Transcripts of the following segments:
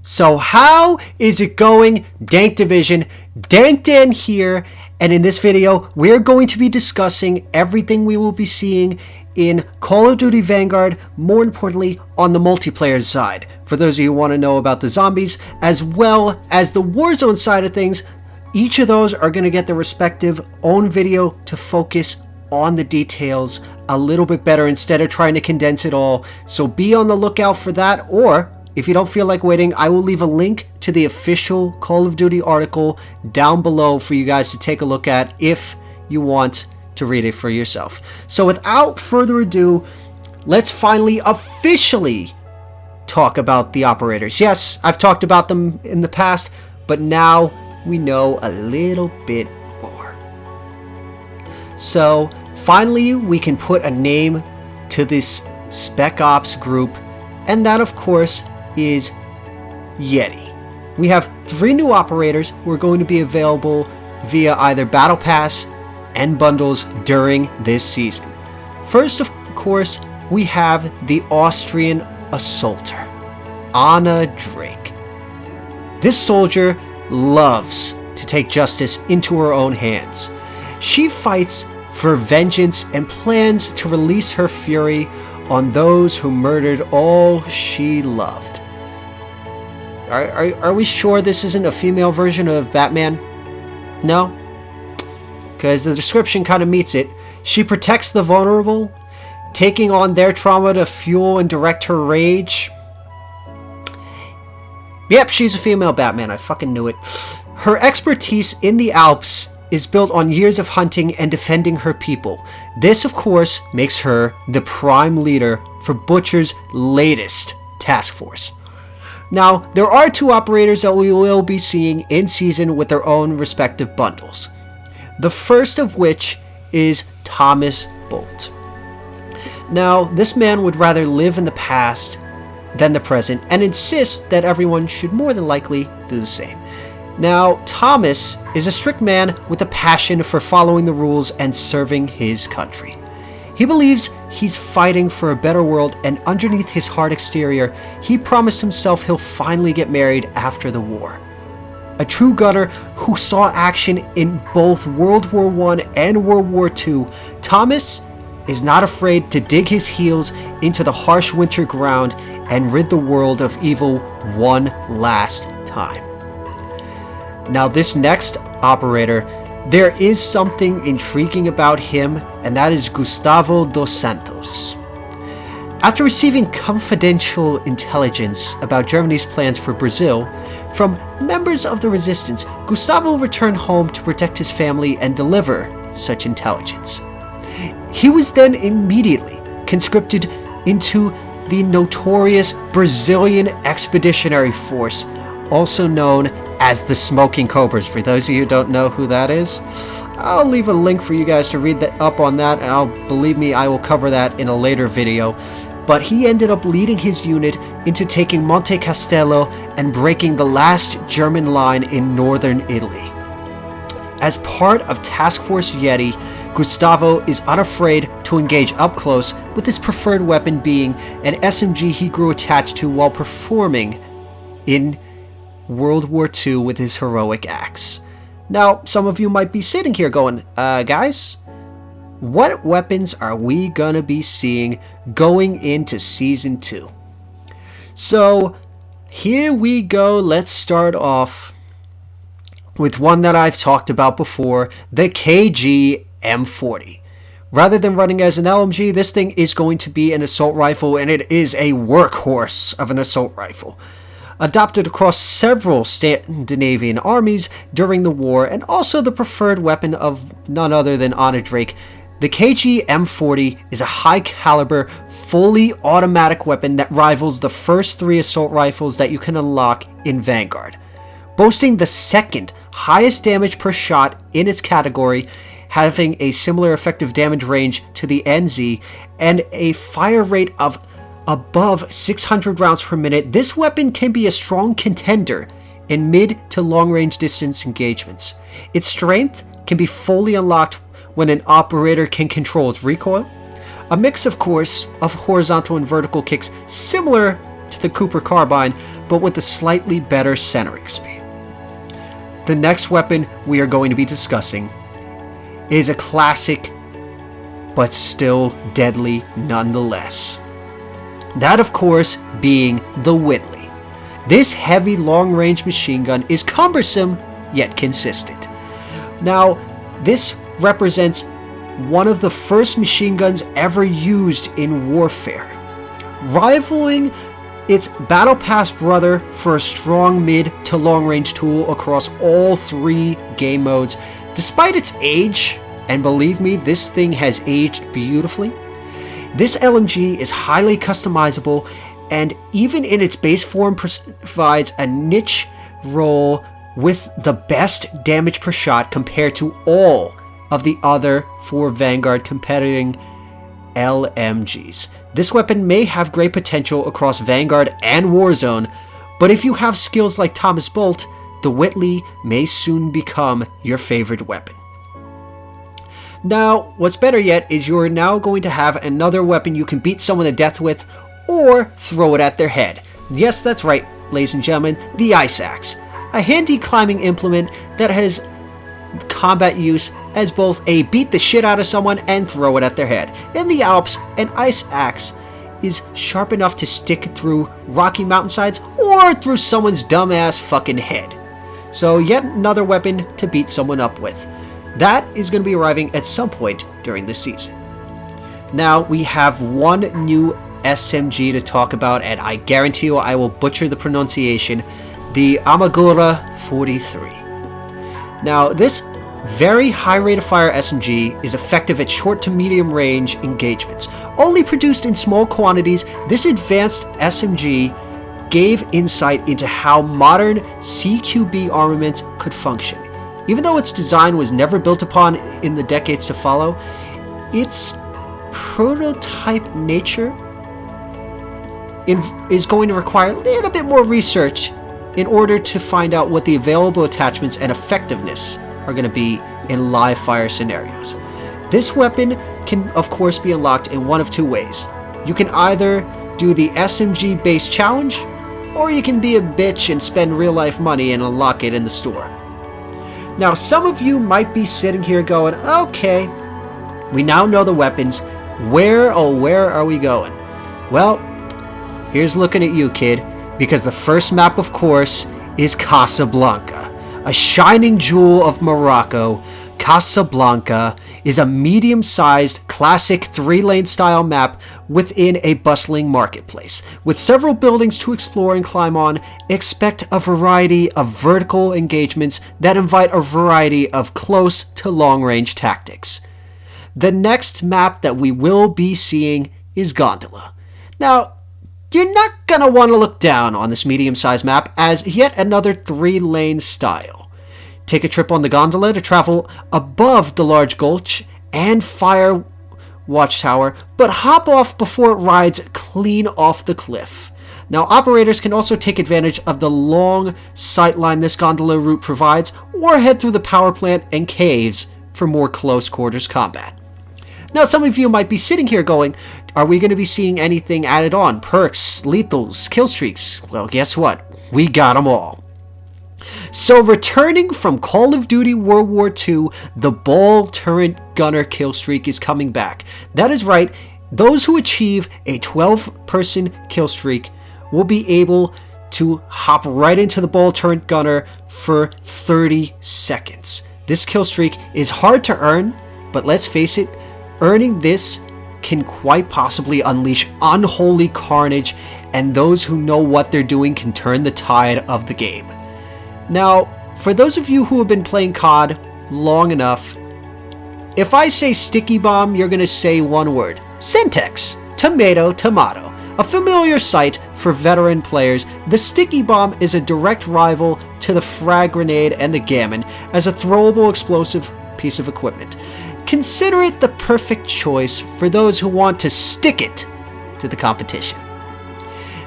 So how is it going, Dank Division? Dank Dan here, and in this video, we're going to be discussing everything we will be seeing in Call of Duty Vanguard, more importantly, on the multiplayer side. For those of you who want to know about the zombies, as well as the Warzone side of things, each of those are going to get their respective own video to focus on the details a little bit better instead of trying to condense it all. So be on the lookout for that, or if you don't feel like waiting, I will leave a link to the official Call of Duty article down below for you guys to take a look at if you want to read it for yourself. So without further ado, let's finally officially talk about the operators. Yes, I've talked about them in the past, but now we know a little bit more. So finally, we can put a name to this Spec Ops group, and that, of course, is Yeti. We have 3 new operators who are going to be available via either Battle Pass and bundles during this season. First, of course, we have the Austrian assaulter, Anna Drake. This soldier loves to take justice into her own hands. She fights for vengeance and plans to release her fury on those who murdered all she loved. Are we sure this isn't a female version of Batman? No? Because the description kind of meets it. She protects the vulnerable, taking on their trauma to fuel and direct her rage. Yep, she's a female Batman. I fucking knew it. Her expertise in the Alps is built on years of hunting and defending her people. This, of course, makes her the prime leader for Butcher's latest task force. Now, there are 2 operators that we will be seeing in season with their own respective bundles. The first of which is Thomas Bolt. Now, this man would rather live in the past than the present and insists that everyone should more than likely do the same. Now, Thomas is a strict man with a passion for following the rules and serving his country. He believes he's fighting for a better world, and underneath his hard exterior, he promised himself he'll finally get married after the war. A true gunner who saw action in both World War I and World War II, Thomas is not afraid to dig his heels into the harsh winter ground and rid the world of evil one last time. Now, this next operator, there is something intriguing about him, and that is Gustavo dos Santos. After receiving confidential intelligence about Germany's plans for Brazil from members of the resistance, Gustavo returned home to protect his family and deliver such intelligence. He was then immediately conscripted into the notorious Brazilian Expeditionary Force, also known as the Smoking Cobras. For those of you who don't know who that is, I'll leave a link for you guys to read up on that, and believe me, I will cover that in a later video. But he ended up leading his unit into taking Monte Castello and breaking the last German line in northern Italy. As part of Task Force Yeti, Gustavo is unafraid to engage up close, with his preferred weapon being an SMG he grew attached to while performing in World War II with his heroic acts. Now, some of you might be sitting here going, guys, what weapons are we gonna be seeing going into Season 2? So, here we go. Let's start off with one that I've talked about before, the KG M40. Rather than running as an LMG, this thing is going to be an assault rifle, and it is a workhorse of an assault rifle. Adopted across several Scandinavian armies during the war, and also the preferred weapon of none other than Anna Drake, the KG M40 is a high-caliber, fully automatic weapon that rivals the first 3 assault rifles that you can unlock in Vanguard. Boasting the 2nd highest damage per shot in its category, having a similar effective damage range to the NZ, and a fire rate of above 600 rounds per minute, this weapon can be a strong contender in mid to long range distance engagements. Its strength can be fully unlocked when an operator can control its recoil. A mix, of course, of horizontal and vertical kicks similar to the Cooper carbine, but with a slightly better centering speed. The next weapon we are going to be discussing is a classic, but still deadly nonetheless. That, of course, being the Whitley. This heavy long-range machine gun is cumbersome, yet consistent. Now, this represents one of the first machine guns ever used in warfare, rivaling its Battle Pass brother for a strong mid to long-range tool across all 3 game modes. Despite its age, and believe me, this thing has aged beautifully, this LMG is highly customizable, and even in its base form provides a niche role with the best damage per shot compared to all of the other 4 Vanguard competing LMGs. This weapon may have great potential across Vanguard and Warzone, but if you have skills like Thomas Bolt, the Whitley may soon become your favorite weapon. Now, what's better yet is you're now going to have another weapon you can beat someone to death with, or throw it at their head. Yes, that's right, ladies and gentlemen, the Ice Axe. A handy climbing implement that has combat use as both a beat the shit out of someone and throw it at their head. In the Alps, an Ice Axe is sharp enough to stick through rocky mountainsides or through someone's dumbass fucking head. So yet another weapon to beat someone up with. That is going to be arriving at some point during the season. Now we have one new SMG to talk about, and I guarantee you I will butcher the pronunciation, the Armaguerra 43. Now this very high rate of fire SMG is effective at short to medium range engagements. Only produced in small quantities, this advanced SMG gave insight into how modern CQB armaments could function. Even though its design was never built upon in the decades to follow, its prototype nature is going to require a little bit more research in order to find out what the available attachments and effectiveness are going to be in live fire scenarios. This weapon can of course be unlocked in one of 2 ways. You can either do the SMG base challenge, or you can be a bitch and spend real life money and unlock it in the store. Now some of you might be sitting here going, okay, we now know the weapons, where are we going? Well, here's looking at you, kid, because the first map, of course, is Casablanca. A shining jewel of Morocco, Casablanca is a medium-sized, classic 3-lane style map within a bustling marketplace. With several buildings to explore and climb on, expect a variety of vertical engagements that invite a variety of close to long-range tactics. The next map that we will be seeing is Gondola. Now, you're not going to want to look down on this medium-sized map as yet another 3-lane style. Take a trip on the Gondola to travel above the large gulch and fire watchtower, but hop off before it rides clean off the cliff. Now, operators can also take advantage of the long sightline this Gondola route provides, or head through the power plant and caves for more close quarters combat. Now, some of you might be sitting here going, are we going to be seeing anything added on? Perks, lethals, killstreaks? Well, guess what? We got them all. So, returning from Call of Duty World War II, the ball turret gunner killstreak is coming back. That is right, those who achieve a 12-person killstreak will be able to hop right into the ball turret gunner for 30 seconds. This killstreak is hard to earn, but let's face it, earning this can quite possibly unleash unholy carnage, and those who know what they're doing can turn the tide of the game. Now, for those of you who have been playing COD long enough, if I say sticky bomb, you're going to say one word. Syntax. Tomato, tomato. A familiar sight for veteran players, the sticky bomb is a direct rival to the frag grenade and the gammon as a throwable explosive piece of equipment. Consider it the perfect choice for those who want to stick it to the competition.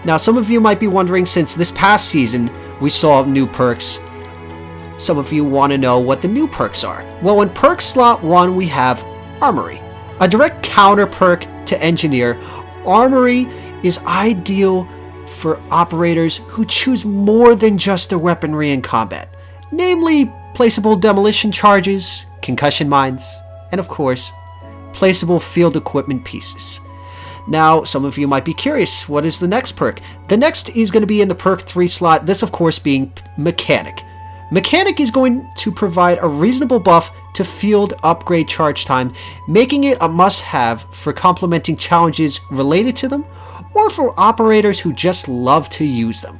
Now, some of you might be wondering, since this past season we saw new perks, some of you want to know what the new perks are. Well, in perk slot 1 we have Armory, a direct counter perk to Engineer. Armory is ideal for operators who choose more than just their weaponry in combat, namely placeable demolition charges, concussion mines, and of course, placeable field equipment pieces. Now, some of you might be curious, what is the next perk? The next is going to be in the perk 3 slot, this of course being Mechanic. Mechanic is going to provide a reasonable buff to field upgrade charge time, making it a must-have for complementing challenges related to them, or for operators who just love to use them.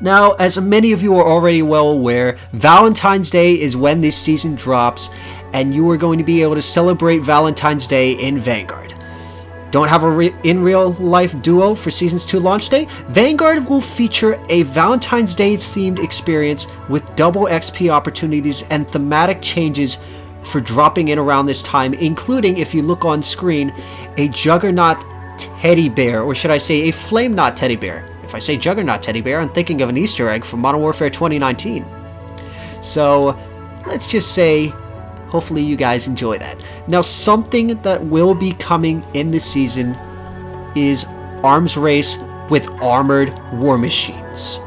Now, as many of you are already well aware, Valentine's Day is when this season drops, and you are going to be able to celebrate Valentine's Day in Vanguard. Don't have in real life duo for Seasons 2 launch day? Vanguard will feature a Valentine's Day themed experience with double XP opportunities and thematic changes for dropping in around this time, including, if you look on screen, a Juggernaut teddy bear, or should I say a Flame Knot teddy bear. If I say Juggernaut teddy bear, I'm thinking of an Easter egg from Modern Warfare 2019. So, let's just say, hopefully you guys enjoy that. Now, something that will be coming in this season is Arms Race with armored war machines.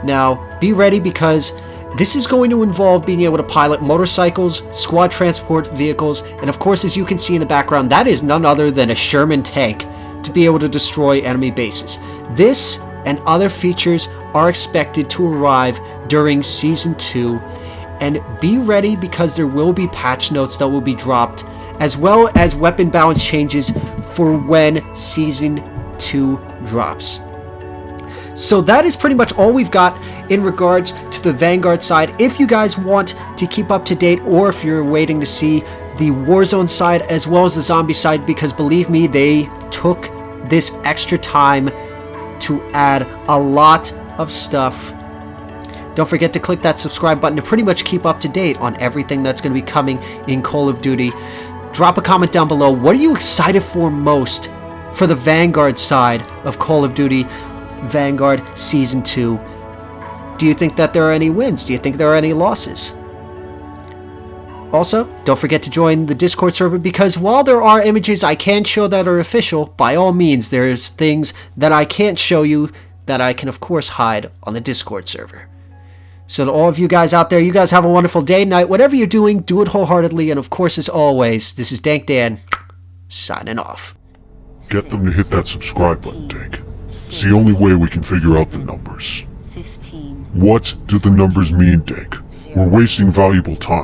Now, be ready because this is going to involve being able to pilot motorcycles, squad transport vehicles, and of course, as you can see in the background, that is none other than a Sherman tank to be able to destroy enemy bases. This and other features are expected to arrive during Season 2, and be ready because there will be patch notes that will be dropped, as well as weapon balance changes for when Season 2 drops. So that is pretty much all we've got in regards to the Vanguard side. If you guys want to keep up to date, or if you're waiting to see the Warzone side as well as the zombie side, because believe me, they took this extra time to add a lot of stuff. Don't forget to click that subscribe button to pretty much keep up to date on everything that's going to be coming in Call of Duty. Drop a comment down below. What are you excited for most for the Vanguard side of Call of Duty Vanguard Season 2? Do you think that there are any wins? Do you think there are any losses? Also, don't forget to join the Discord server, because while there are images I can show that are official, by all means there's things that I can't show you that I can of course hide on the Discord server. So to all of you guys out there, you guys have a wonderful day, night, whatever you're doing, do it wholeheartedly, and of course, as always, this is Dank Dan, signing off. Get them to hit that subscribe button, Dank. It's the only way we can figure out the numbers. 15. What do the numbers mean, Dank? We're wasting valuable time.